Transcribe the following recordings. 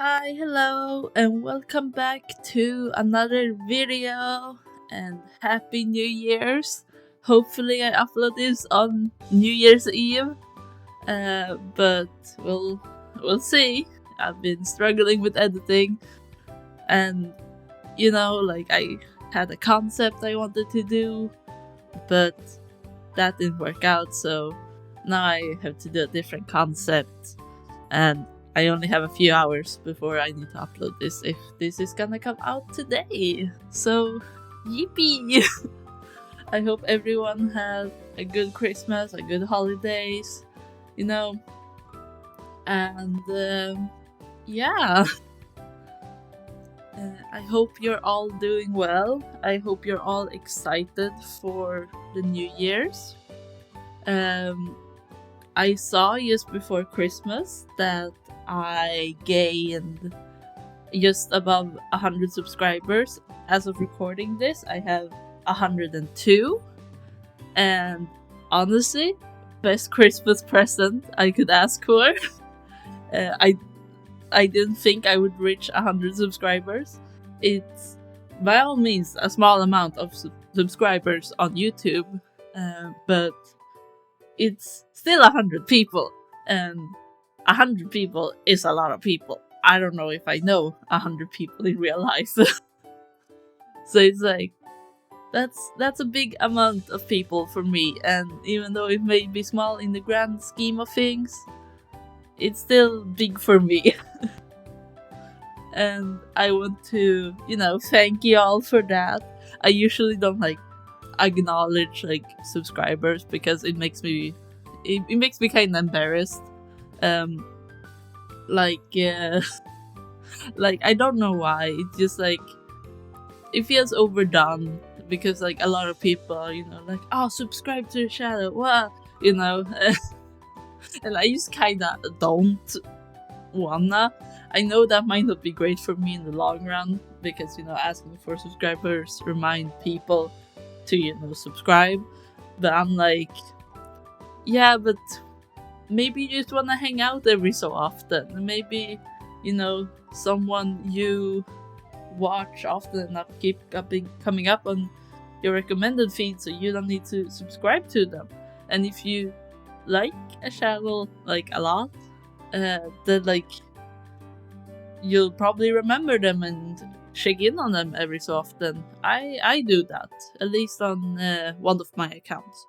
Hi, hello, and welcome back to another video. And Happy New Year's! Hopefully, I upload this on New Year's Eve, but we'll see. I've been struggling with editing, and I had a concept I wanted to do, but that didn't work out. So now I have to do a different concept, and I only have a few hours before I need to upload this if this is gonna come out today. So, yippee! I hope everyone had a good Christmas, a good holidays, and yeah. I hope you're all doing well. I hope you're all excited for the New Year's. I saw just before Christmas that I gained just above 100 subscribers. As of recording this, I have 102. And honestly, best Christmas present I could ask for. I didn't think I would reach 100 subscribers. It's by all means a small amount of subscribers on YouTube, but it's still 100 people, and 100 people is a lot of people. I don't know if I know 100 people in real life. So it's like, that's a big amount of people for me, and even though it may be small in the grand scheme of things, it's still big for me. And I want to, thank you all for that. I usually don't acknowledge subscribers because it makes me kind of embarrassed. I don't know why. It's just it feels overdone because a lot of people are, subscribe to the channel, what, and I just kind of don't wanna. I know that might not be great for me in the long run because asking for subscribers remind people to subscribe, but I'm like, yeah, but maybe you just want to hang out every so often. Maybe someone you watch often enough keep coming up on your recommended feed, so you don't need to subscribe to them. And if you like a channel a lot, then you'll probably remember them and check in on them every so often. I do that, at least on one of my accounts.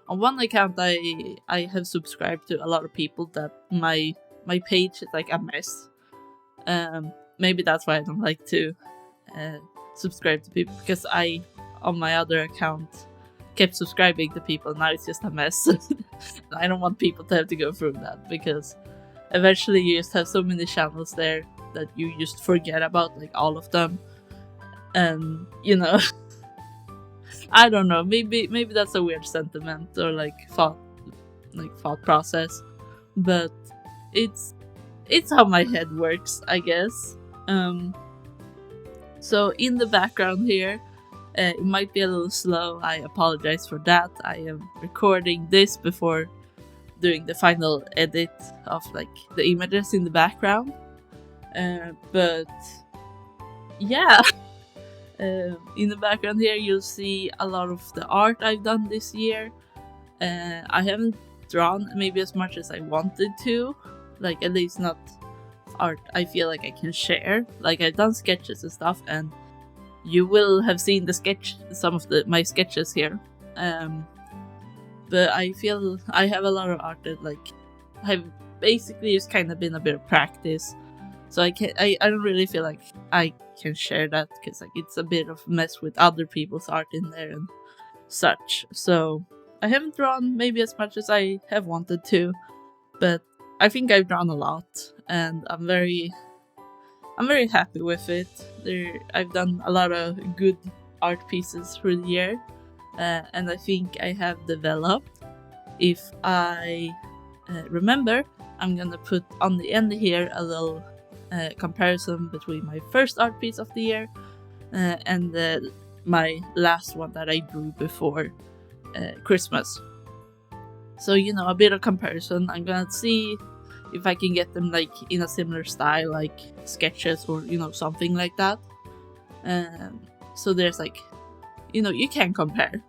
On one account, I have subscribed to a lot of people that my page is a mess. Maybe that's why I don't like to subscribe to people, because I, on my other account, kept subscribing to people. Now it's just a mess. I don't want people to have to go through that, because eventually you just have so many channels there that you just forget about all of them. And I don't know, maybe that's a weird sentiment or thought process, but it's how my head works, I guess. So in the background here, it might be a little slow. I apologize for that. I am recording this before doing the final edit of the images in the background. But yeah. In the background here, you'll see a lot of the art I've done this year. I haven't drawn maybe as much as I wanted to, at least not art I feel like I can share. I've done sketches and stuff, and you will have seen some of my sketches here. But I feel I have a lot of art that have basically just kind of been a bit of practice. So I don't really feel like I can share that, because it's a bit of mess with other people's art in there and such. So I haven't drawn maybe as much as I have wanted to, but I think I've drawn a lot, and I'm very happy with it. I've done a lot of good art pieces through the year, and I think I have developed. If I remember, I'm gonna put on the end here a little comparison between my first art piece of the year and my last one that I drew before Christmas. So a bit of comparison. I'm gonna see if I can get them like in a similar style, like sketches or something like that. So there's like, you can compare.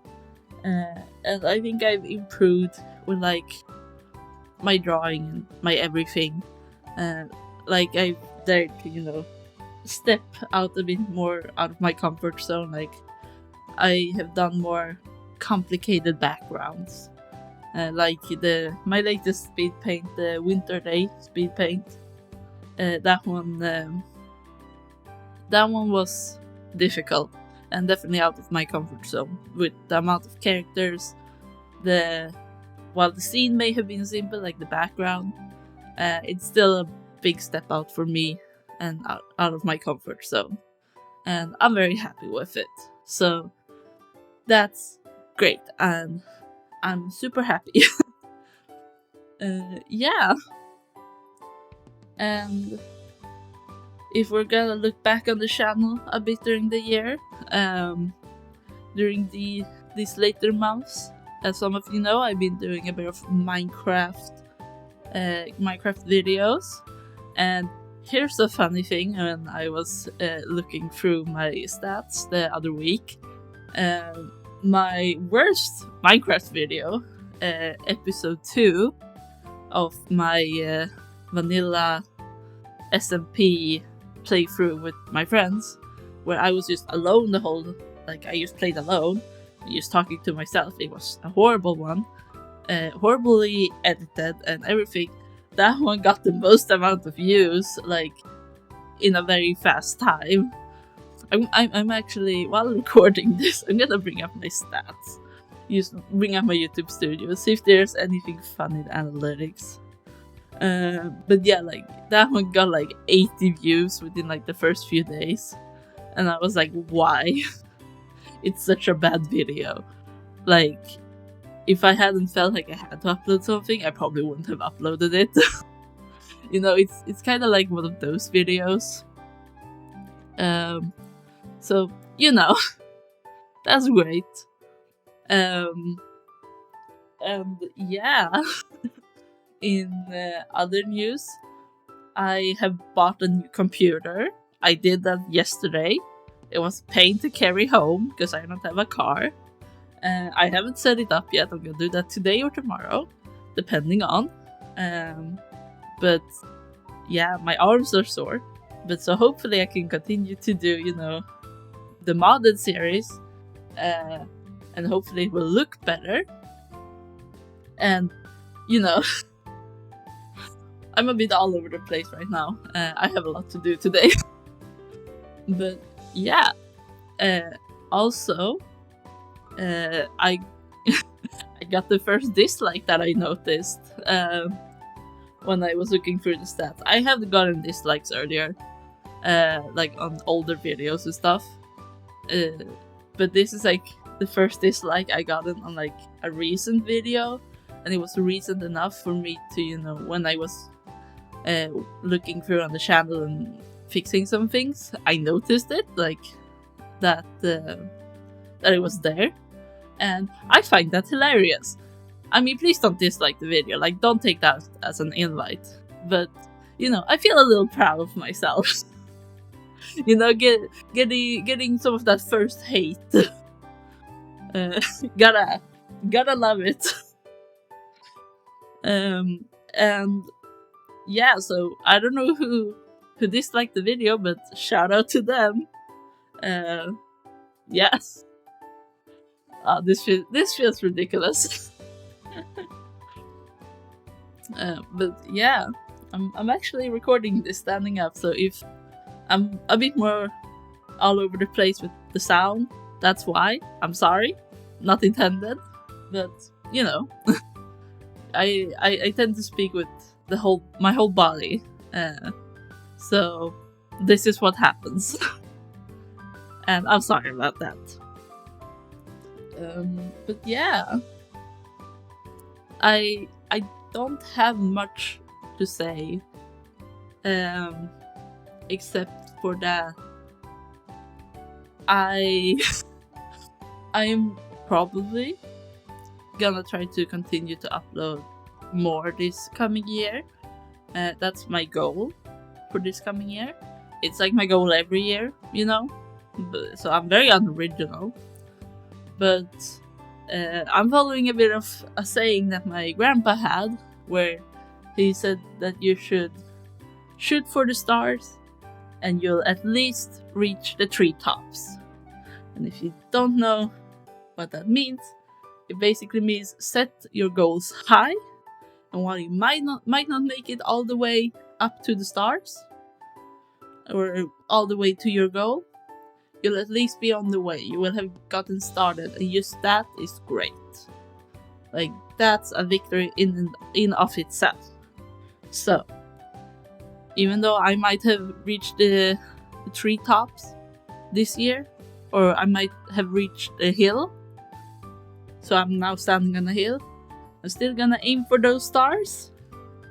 And I think I've improved with like my drawing and my everything. Like I've dared to, step out a bit more out of my comfort zone. Like I have done more complicated backgrounds. Like my latest speed paint, the Winter Day speed paint. That one was difficult and definitely out of my comfort zone with the amount of characters. While the scene may have been simple, like the background, it's still a big step out for me and out of my comfort zone. And I'm very happy with it. So that's great, and I'm super happy. Yeah. And if we're gonna look back on the channel a bit during the year, during these later months, as some of you know, I've been doing a bit of Minecraft videos. And here's the funny thing: when I was looking through my stats the other week, my worst Minecraft video, episode 2 of my vanilla SMP playthrough with my friends, where I was just alone I just played alone, just talking to myself. It was a horrible one, horribly edited and everything. That one got the most amount of views, like in a very fast time. I'm actually, while recording this, I'm gonna bring up my stats. Just bring up my YouTube studio, see if there's anything fun in analytics. But yeah, like that one got like 80 views within like the first few days, and I was like, why? It's such a bad video. Like, if I hadn't felt like I had to upload something, I probably wouldn't have uploaded it. It's kind of like one of those videos. So that's great. And yeah. In other news, I have bought a new computer. I did that yesterday. It was a pain to carry home because I don't have a car. I haven't set it up yet. I'm gonna do that today or tomorrow, depending on. But yeah, my arms are sore. But so hopefully I can continue to do, the modded series. And hopefully it will look better. And, I'm a bit all over the place right now. I have a lot to do today. But yeah. Also, I got the first dislike that I noticed when I was looking through the stats. I have gotten dislikes earlier, like on older videos and stuff. But this is like the first dislike I got on like a recent video, and it was recent enough for me to, when I was looking through on the channel and fixing some things, I noticed it, like that it was there, and I find that hilarious. I mean, please don't dislike the video, like don't take that as an invite, but I feel a little proud of myself. Getting some of that first hate. Gotta love it. And yeah, so I don't know who disliked the video, but shout out to them. Yes. This feels ridiculous. But yeah, I'm actually recording this standing up, so if I'm a bit more all over the place with the sound, that's why. I'm sorry, not intended, but I tend to speak with my whole body, so this is what happens. And I'm sorry about that. But yeah, I don't have much to say, except for that I am probably gonna try to continue to upload more this coming year. That's my goal for this coming year. It's like my goal every year, you know. So I'm very unoriginal, but I'm following a bit of a saying that my grandpa had, where he said that you should shoot for the stars and you'll at least reach the treetops. And if you don't know what that means, it basically means set your goals high, and while you might not make it all the way up to the stars or all the way to your goal, you'll at least be on the way. You will have gotten started, and just that is great. Like, that's a victory in of itself. So, even though I might have reached the treetops this year, or I might have reached a hill, so I'm now standing on a hill, I'm still gonna aim for those stars,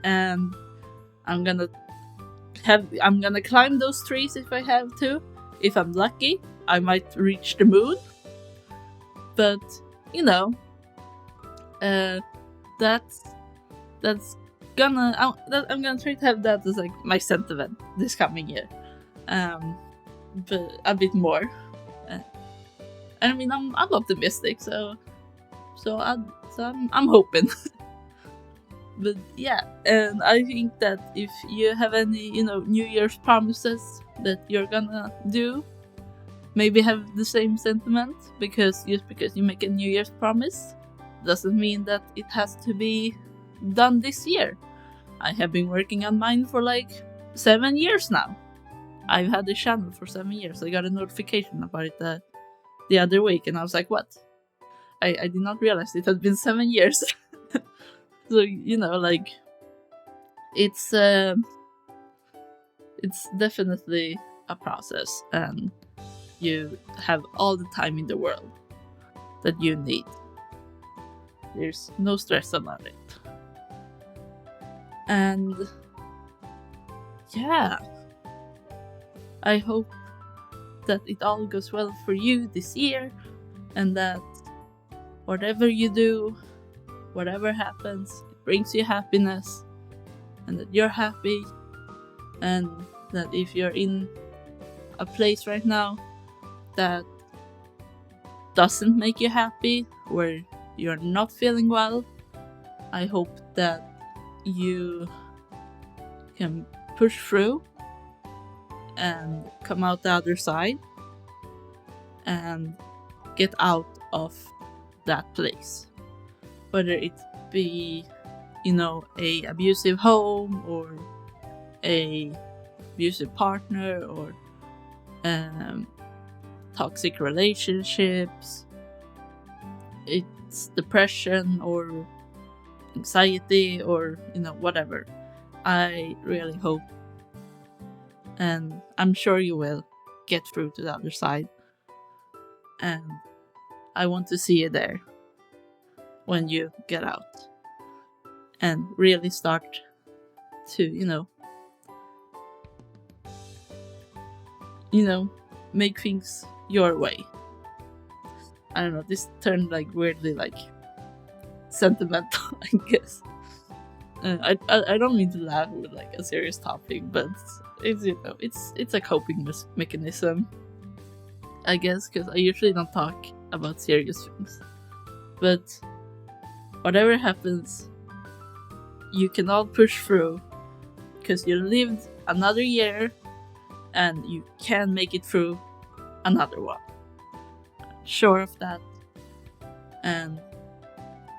and I'm gonna climb those trees if I have to. If I'm lucky, I might reach the moon. But you know, that's gonna I'm gonna try to have that as like my sentiment this coming year, but a bit more. And I mean, I'm optimistic, so I'm hoping. But yeah, and I think that if you have any, New Year's promises that you're gonna do, maybe have the same sentiment, because just because you make a New Year's promise doesn't mean that it has to be done this year. I have been working on mine for like 7 years now. I've had the channel for 7 years. I got a notification about it the other week, and I was like, what? I did not realize it had been 7 years. So, like, it's definitely a process, and you have all the time in the world that you need. There's no stress about it. And yeah, I hope that it all goes well for you this year, and that whatever you do, whatever happens, it brings you happiness, and that you're happy, and that if you're in a place right now that doesn't make you happy, where you're not feeling well, I hope that you can push through and come out the other side and get out of that place. Whether it be, a abusive home, or a abusive partner, or toxic relationships, it's depression or anxiety, or whatever. I really hope, and I'm sure you will, get through to the other side, and I want to see you there when you get out and really start to make things your way. I don't know, this turned like weirdly like sentimental, I guess. I don't mean to laugh with like a serious topic, but it's a coping mechanism, I guess, because I usually don't talk about serious things. But whatever happens, you can all push through, because you lived another year, and you can make it through another one. I'm sure of that, and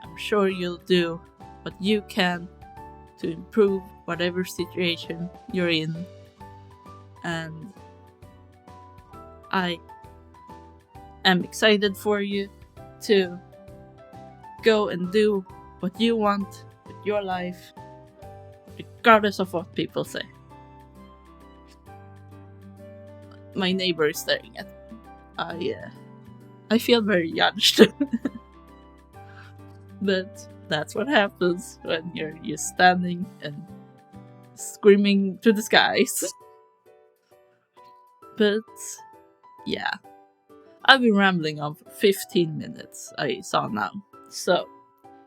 I'm sure you'll do what you can to improve whatever situation you're in, and I am excited for you to go and do what you want with your life, regardless of what people say. My neighbor is staring at me. I feel very judged. But that's what happens when you're just standing and screaming to the skies. But yeah, I've been rambling on for 15 minutes, I saw now. So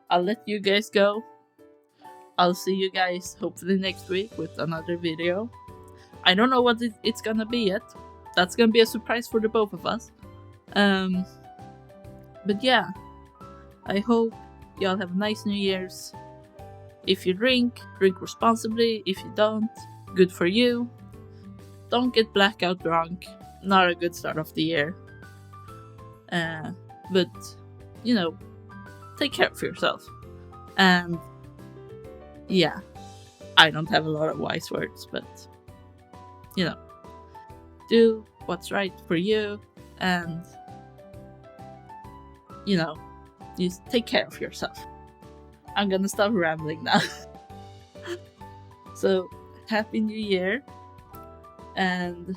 I'll let you guys go. I'll see you guys hopefully next week with another video. I don't know what it's gonna be yet. That's gonna be a surprise for the both of us. But yeah, I hope y'all have a nice New Year's. If you drink responsibly. If you don't, good for you. Don't get blackout drunk. Not a good start of the year. But, take care of yourself. And yeah, I don't have a lot of wise words, but do what's right for you, and just take care of yourself. I'm gonna stop rambling now. So, Happy New Year, and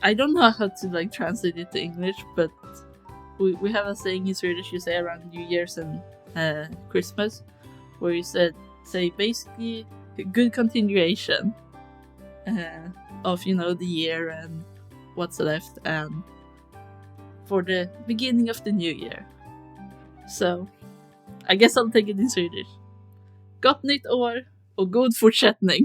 I don't know how to translate it to English, but we have a saying in Swedish you say around New Year's and Christmas, where you say basically good continuation of the year and what's left, and for the beginning of the new year. So I guess I'll take it in Swedish. Gott nytt år och god fortsättning!